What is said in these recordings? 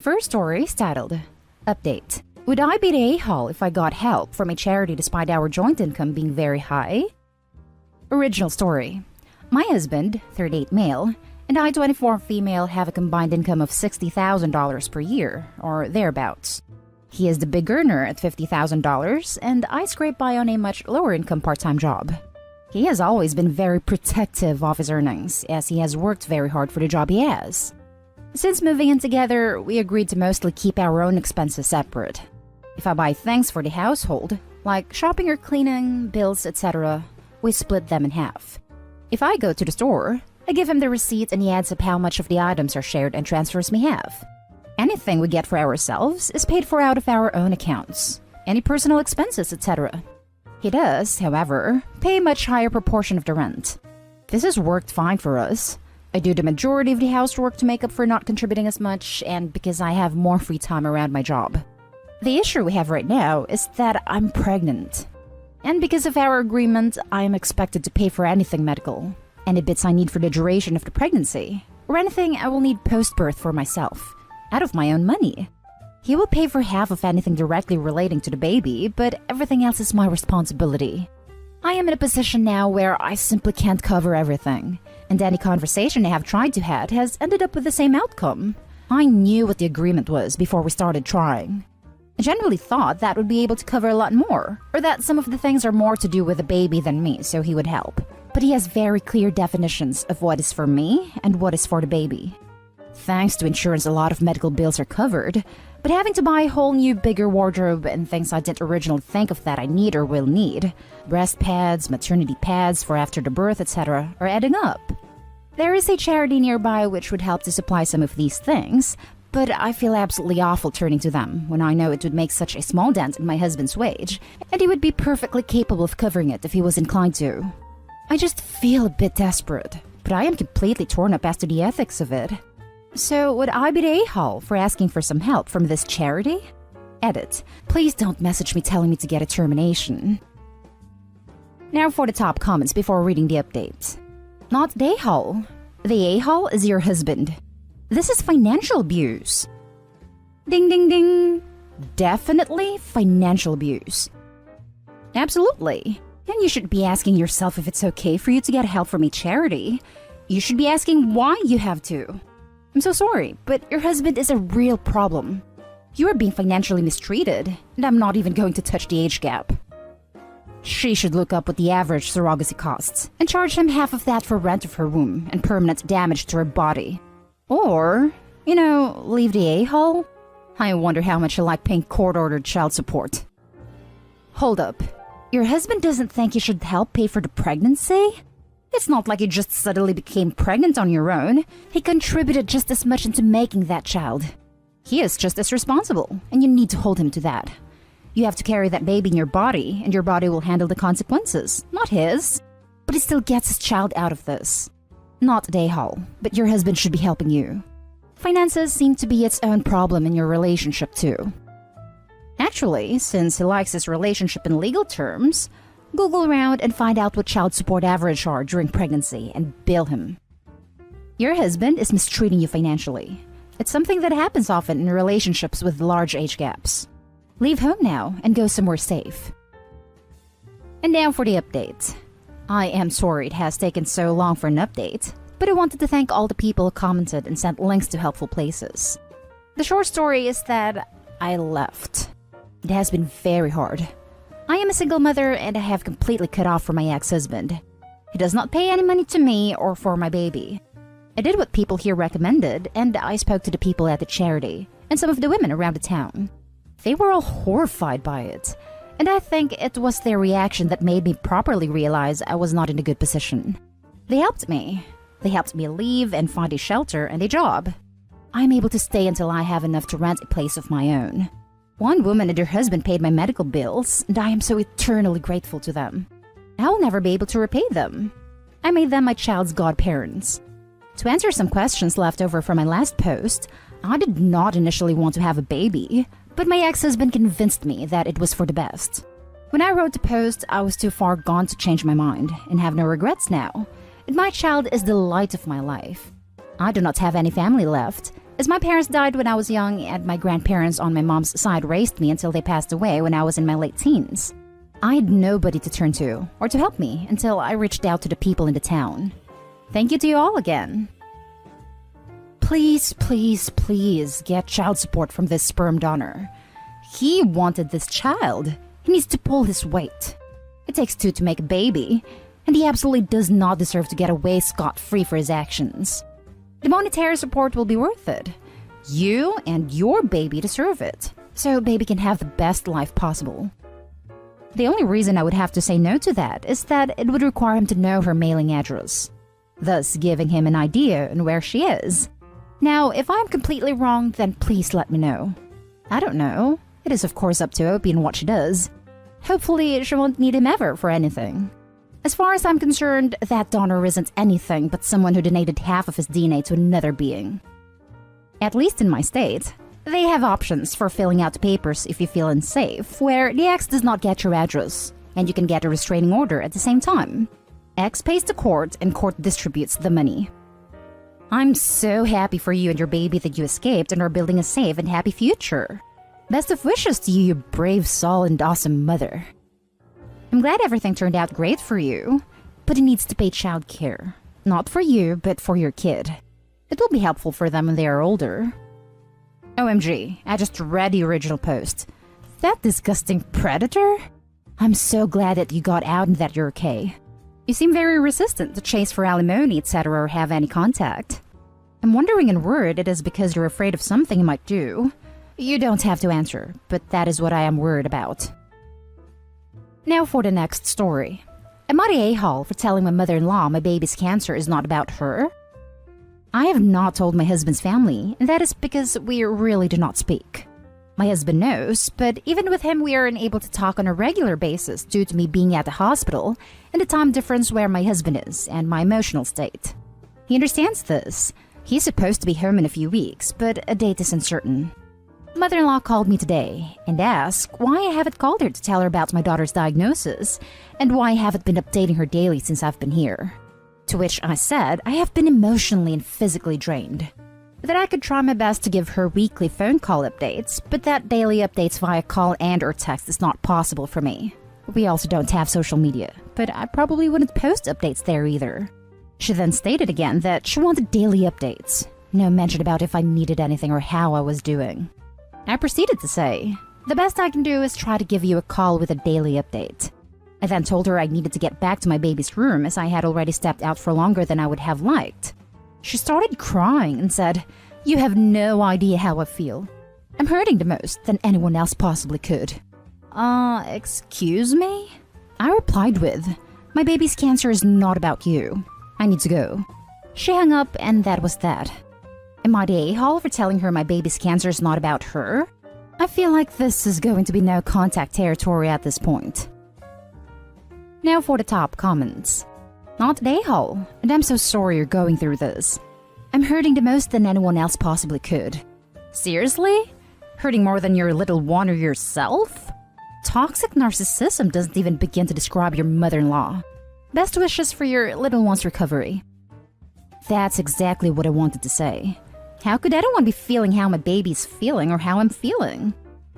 First story is titled, Update. Would I be the a-hole if I got help from a charity despite our joint income being very high? Original story. My husband, 38 male, and I, 24 female, have a combined income of $60,000 per year, or thereabouts. He is the big earner at $50,000, and I scrape by on a much lower income part-time job. He has always been very protective of his earnings, as he has worked very hard for the job he has. Since moving in together, we agreed to mostly keep our own expenses separate. If I buy things for the household, like shopping or cleaning, bills, etc., we split them in half. If I go to the store, I give him the receipt and he adds up how much of the items are shared and transfers me half. Anything we get for ourselves is paid for out of our own accounts, any personal expenses, etc. He does, however, pay a much higher proportion of the rent. This has worked fine for us. I do the majority of the housework to make up for not contributing as much, and because I have more free time around my job. The issue we have right now is that I'm pregnant. And because of our agreement, I am expected to pay for anything medical, any bits I need for the duration of the pregnancy, or anything I will need post-birth for myself, out of my own money. He will pay for half of anything directly relating to the baby, but everything else is my responsibility. I am in a position now where I simply can't cover everything, and any conversation I have tried to have has ended up with the same outcome. I knew what the agreement was before we started trying. I generally thought that would be able to cover a lot more, or that some of the things are more to do with the baby than me, so he would help. But he has very clear definitions of what is for me and what is for the baby. Thanks to insurance, a lot of medical bills are covered, but having to buy a whole new bigger wardrobe and things I didn't originally think of that I need or will need, breast pads, maternity pads for after the birth, etc., are adding up. There is a charity nearby which would help to supply some of these things, but I feel absolutely awful turning to them when I know it would make such a small dent in my husband's wage, and he would be perfectly capable of covering it if he was inclined to. I just feel a bit desperate, but I am completely torn up as to the ethics of it. So would I be the a-hole for asking for some help from this charity? Edit. Please don't message me telling me to get a termination. Now for the top comments before reading the update. Not the a-hole. The a-hole is your husband. This is financial abuse. Ding ding ding. Definitely financial abuse. Absolutely. And you should be asking yourself if it's okay for you to get help from a charity. You should be asking why you have to. I'm so sorry, but your husband is a real problem. You are being financially mistreated, and I'm not even going to touch the age gap. She should look up what the average surrogacy costs and charge him half of that for rent of her womb and permanent damage to her body. Or, leave the a-hole? I wonder how much you like paying court-ordered child support. Hold up. Your husband doesn't think you should help pay for the pregnancy? It's not like you just suddenly became pregnant on your own. He contributed just as much into making that child. He is just as responsible, and you need to hold him to that. You have to carry that baby in your body, and your body will handle the consequences, not his. But he still gets his child out of this. Not the a-hole, but your husband should be helping you. Finances seem to be its own problem in your relationship too. Actually, since he likes his relationship in legal terms, Google around and find out what child support average are during pregnancy and bill him. Your husband is mistreating you financially. It's something that happens often in relationships with large age gaps. Leave home now and go somewhere safe. And now for the update. I am sorry it has taken so long for an update, but I wanted to thank all the people who commented and sent links to helpful places. The short story is that I left. It has been very hard. I am a single mother and I have completely cut off from my ex-husband. He does not pay any money to me or for my baby. I did what people here recommended, and I spoke to the people at the charity and some of the women around the town. They were all horrified by it, and I think it was their reaction that made me properly realize I was not in a good position. They helped me. They helped me leave and find a shelter and a job. I'm able to stay until I have enough to rent a place of my own. One woman and her husband paid my medical bills, and I am so eternally grateful to them. I will never be able to repay them. I made them my child's godparents. To answer some questions left over from my last post, I did not initially want to have a baby, but my ex-husband convinced me that it was for the best. When I wrote the post, I was too far gone to change my mind and have no regrets now, and my child is the light of my life. I do not have any family left, As my parents died when I was young and my grandparents on my mom's side raised me until they passed away when I was in my late teens, I had nobody to turn to or to help me until I reached out to the people in the town. Thank you to you all again. Please, please, please get child support from this sperm donor. He wanted this child. He needs to pull his weight. It takes two to make a baby, and he absolutely does not deserve to get away scot-free for his actions. The monetary support will be worth it. You and your baby deserve it, so baby can have the best life possible. The only reason I would have to say no to that is that it would require him to know her mailing address, thus giving him an idea on where she is. Now, if I'm completely wrong, then please let me know. I don't know. It is of course up to Opie and what she does. Hopefully, she won't need him ever for anything. As far as I'm concerned, that donor isn't anything but someone who donated half of his DNA to another being. At least in my state, they have options for filling out papers if you feel unsafe, where the X does not get your address, and you can get a restraining order at the same time. X pays the court, and court distributes the money. I'm so happy for you and your baby that you escaped and are building a safe and happy future. Best of wishes to you, you brave soul and awesome mother. I'm glad everything turned out great for you, but it needs to pay child care. Not for you, but for your kid. It will be helpful for them when they are older. OMG, I just read the original post. That disgusting predator? I'm so glad that you got out and that you're okay. You seem very resistant to chase for alimony, etc. or have any contact. I'm wondering in word it is because you're afraid of something he might do. You don't have to answer, but that is what I am worried about. Now for the next story. Am I the a-hole for telling my mother-in-law my baby's cancer is not about her? I have not told my husband's family, and that is because we really do not speak. My husband knows, but even with him we are unable to talk on a regular basis due to me being at the hospital and the time difference where my husband is and my emotional state. He understands this. He's supposed to be home in a few weeks, but a date is uncertain. Mother-in-law called me today and asked why I haven't called her to tell her about my daughter's diagnosis and why I haven't been updating her daily since I've been here. To which I said I have been emotionally and physically drained. That I could try my best to give her weekly phone call updates, but that daily updates via call and or text is not possible for me. We also don't have social media, but I probably wouldn't post updates there either. She then stated again that she wanted daily updates. No mention about if I needed anything or how I was doing. I proceeded to say, the best I can do is try to give you a call with a daily update. I then told her I needed to get back to my baby's room as I had already stepped out for longer than I would have liked. She started crying and said, "You have no idea how I feel. I'm hurting the most than anyone else possibly could." Excuse me? I replied with, "My baby's cancer is not about you. I need to go." She hung up and that was that. Am I the a-hole for telling her my baby's cancer is not about her? I feel like this is going to be no contact territory at this point. Now for the top comments. Not the a-hole, and I'm so sorry you're going through this. I'm hurting the most than anyone else possibly could. Seriously? Hurting more than your little one or yourself? Toxic narcissism doesn't even begin to describe your mother-in-law. Best wishes for your little one's recovery. That's exactly what I wanted to say. How could anyone be feeling how my baby's feeling or how I'm feeling?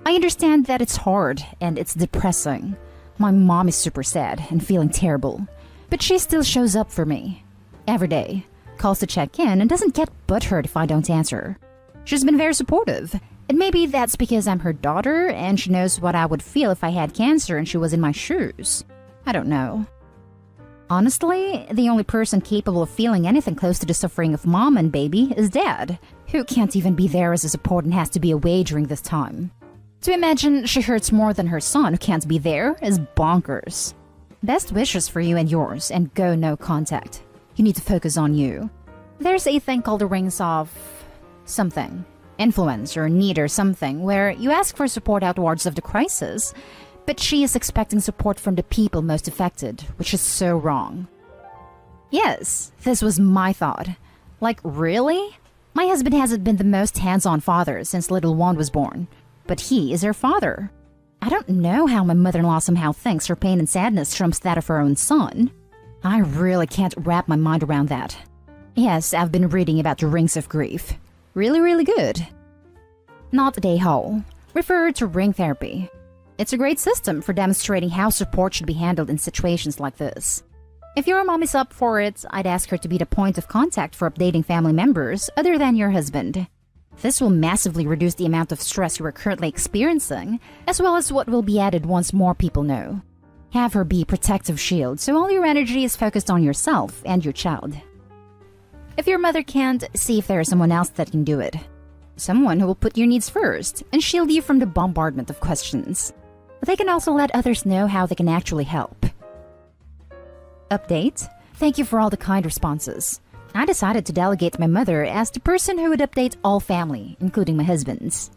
I understand that it's hard and it's depressing. My mom is super sad and feeling terrible, but she still shows up for me. Every day, calls to check in and doesn't get butthurt if I don't answer. She's been very supportive, and maybe that's because I'm her daughter and she knows what I would feel if I had cancer and she was in my shoes. I don't know. Honestly, the only person capable of feeling anything close to the suffering of mom and baby is dad, who can't even be there as a support and has to be away during this time. To imagine she hurts more than her son who can't be there is bonkers. Best wishes for you and yours, and go no contact. You need to focus on you. There's a thing called the rings of something, influence or need or something, where you ask for support outwards of the crisis, but she is expecting support from the people most affected, which is so wrong. Yes, this was my thought. Like, really? My husband hasn't been the most hands-on father since little Juan was born, but he is her father. I don't know how my mother-in-law somehow thinks her pain and sadness trumps that of her own son. I really can't wrap my mind around that. Yes, I've been reading about the rings of grief. Really, really good. Not a day hall. Refer to ring therapy. It's a great system for demonstrating how support should be handled in situations like this. If your mom is up for it, I'd ask her to be the point of contact for updating family members other than your husband. This will massively reduce the amount of stress you are currently experiencing, as well as what will be added once more people know. Have her be a protective shield so all your energy is focused on yourself and your child. If your mother can't, see if there is someone else that can do it. Someone who will put your needs first and shield you from the bombardment of questions. They can also let others know how they can actually help. Update. Thank you for all the kind responses. I decided to delegate my mother as the person who would update all family, including my husband's.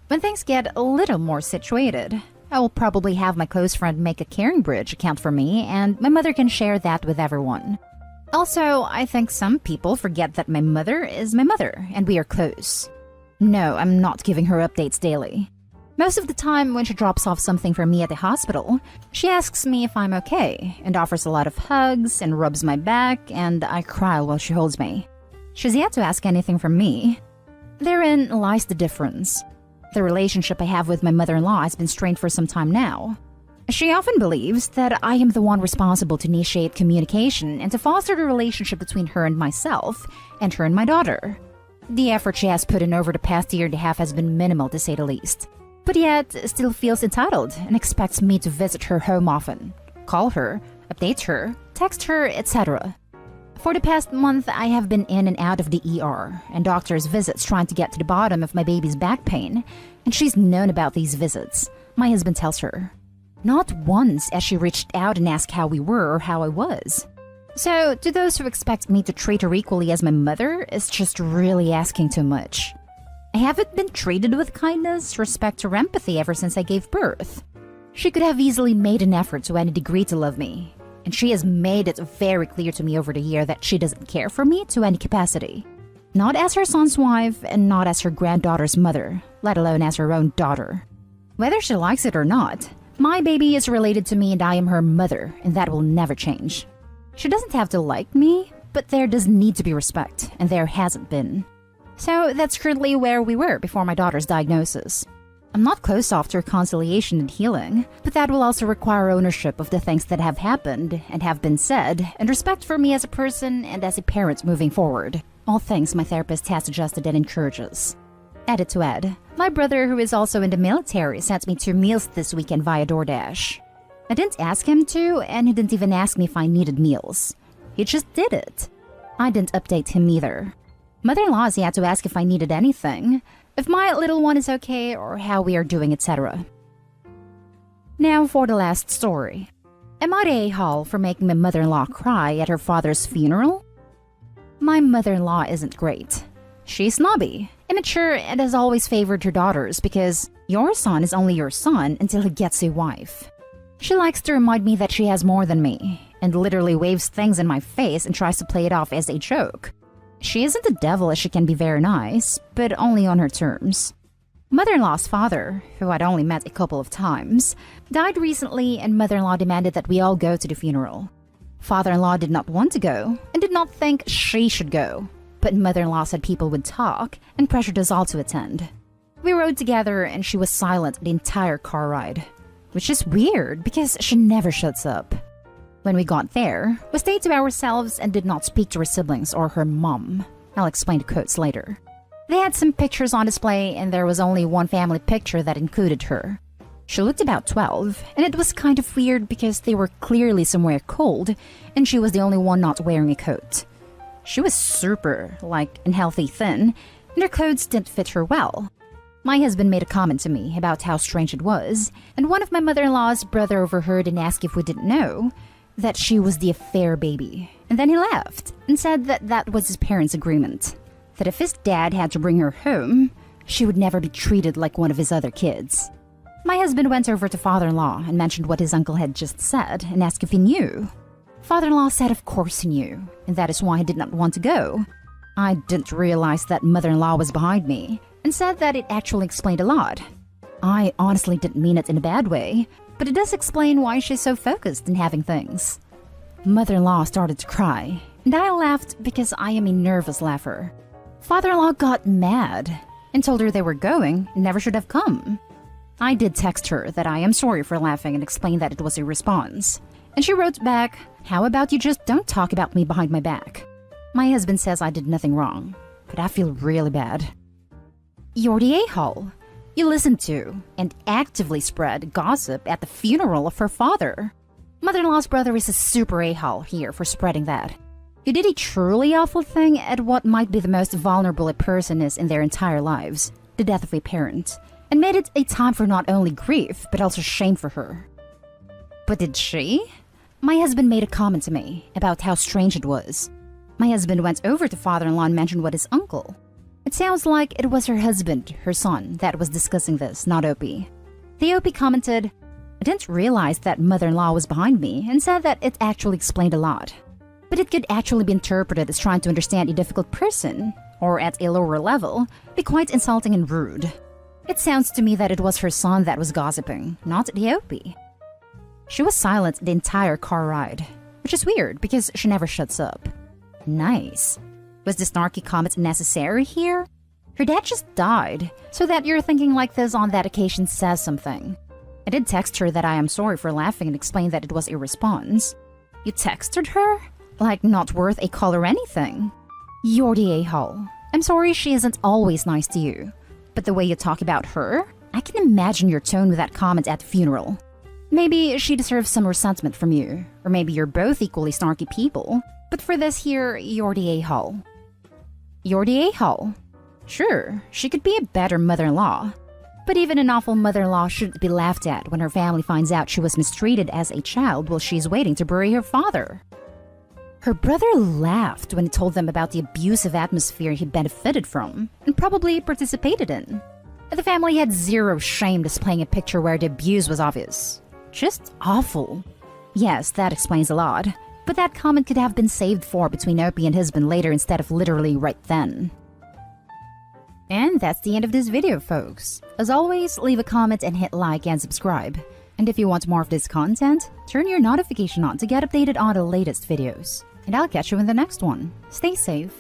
When things get a little more situated, I will probably have my close friend make a Caring Bridge account for me, and my mother can share that with everyone. Also, I think some people forget that my mother is my mother, and we are close. No, I'm not giving her updates daily. Most of the time when she drops off something for me at the hospital, she asks me if I'm okay, and offers a lot of hugs and rubs my back, and I cry while she holds me. She's yet to ask anything from me. Therein lies the difference. The relationship I have with my mother-in-law has been strained for some time now. She often believes that I am the one responsible to initiate communication and to foster the relationship between her and myself, and her and my daughter. The effort she has put in over the past year and a half has been minimal, to say the least. But yet, still feels entitled and expects me to visit her home often, call her, update her, text her, etc. For the past month, I have been in and out of the ER and doctor's visits trying to get to the bottom of my baby's back pain, and she's known about these visits, my husband tells her. Not once has she reached out and asked how we were or how I was. So, to those who expect me to treat her equally as my mother is just really asking too much. I haven't been treated with kindness, respect, or empathy ever since I gave birth. She could have easily made an effort to any degree to love me, and she has made it very clear to me over the year that she doesn't care for me to any capacity. Not as her son's wife, and not as her granddaughter's mother, let alone as her own daughter. Whether she likes it or not, my baby is related to me and I am her mother, and that will never change. She doesn't have to like me, but there does need to be respect, and there hasn't been. So that's currently where we were before my daughter's diagnosis. I'm not close off to reconciliation and healing, but that will also require ownership of the things that have happened and have been said, and respect for me as a person and as a parent moving forward. All things my therapist has suggested and encourages. Edit to add, my brother, who is also in the military, sent me 2 meals this weekend via DoorDash. I didn't ask him to, and he didn't even ask me if I needed meals. He just did it. I didn't update him either. Mother-in-law has yet to ask if I needed anything, if my little one is okay, or how we are doing, etc. Now for the last story. Am I the a-hole for making my mother-in-law cry at her father's funeral? My mother-in-law isn't great. She's snobby, immature, and has always favored her daughters because your son is only your son until he gets a wife. She likes to remind me that she has more than me, and literally waves things in my face and tries to play it off as a joke. She isn't the devil as she can be very nice, but only on her terms. Mother-in-law's father, who I'd only met a couple of times, died recently, and mother-in-law demanded that we all go to the funeral. Father-in-law did not want to go and did not think she should go, but mother-in-law said people would talk and pressured us all to attend. We rode together and she was silent the entire car ride, which is weird because she never shuts up. When we got there, we stayed to ourselves and did not speak to her siblings or her mom. I'll explain the quotes later. They had some pictures on display and there was only one family picture that included her. She looked about 12, and it was kind of weird because they were clearly somewhere cold and she was the only one not wearing a coat. She was super, unhealthy thin, and her clothes didn't fit her well. My husband made a comment to me about how strange it was, and one of my mother-in-law's brother overheard and asked if we didn't know that she was the affair baby. And then he laughed and said that that was his parents' agreement. That if his dad had to bring her home, she would never be treated like one of his other kids. My husband went over to father-in-law and mentioned what his uncle had just said and asked if he knew. Father-in-law said of course he knew, and that is why he did not want to go. I didn't realize that mother-in-law was behind me and said that it actually explained a lot. I honestly didn't mean it in a bad way, but it does explain why she's so focused in having things. Mother-in-law started to cry, and I laughed because I am a nervous laugher. Father-in-law got mad and told her they were going and never should have come. I did text her that I am sorry for laughing and explained that it was a response. And she wrote back, "How about you just don't talk about me behind my back?" My husband says I did nothing wrong, but I feel really bad. You're the a-hole. You listened to and actively spread gossip at the funeral of her father. Mother-in-law's brother is a super a-hole here for spreading that. He did a truly awful thing at what might be the most vulnerable a person is in their entire lives, the death of a parent, and made it a time for not only grief, but also shame for her. But did she? My husband made a comment to me about how strange it was. My husband went over to father-in-law and mentioned what his uncle. It sounds like it was her husband, her son, that was discussing this, not Opie. The Opie commented, "I didn't realize that mother-in-law was behind me," and said that it actually explained a lot. But it could actually be interpreted as trying to understand a difficult person, or at a lower level, be quite insulting and rude. It sounds to me that it was her son that was gossiping, not the Opie. She was silent the entire car ride, which is weird because she never shuts up. Nice. Was the snarky comment necessary here? Her dad just died, so that you're thinking like this on that occasion says something. I did text her that I am sorry for laughing and explained that it was a response. You texted her? Like not worth a call or anything. You're the a-hole. I'm sorry she isn't always nice to you. But the way you talk about her, I can imagine your tone with that comment at the funeral. Maybe she deserves some resentment from you, or maybe you're both equally snarky people. But for this here, you're the a-hole. You're the a-hole. Sure, she could be a better mother-in-law. But even an awful mother-in-law shouldn't be laughed at when her family finds out she was mistreated as a child while she's waiting to bury her father. Her brother laughed when he told them about the abusive atmosphere he benefited from and probably participated in. The family had zero shame displaying a picture where the abuse was obvious. Just awful. Yes, that explains a lot. But that comment could have been saved for between Opie and husband later instead of literally right then. And that's the end of this video, folks. As always, leave a comment and hit like and subscribe. And if you want more of this content, turn your notification on to get updated on the latest videos. And I'll catch you in the next one. Stay safe.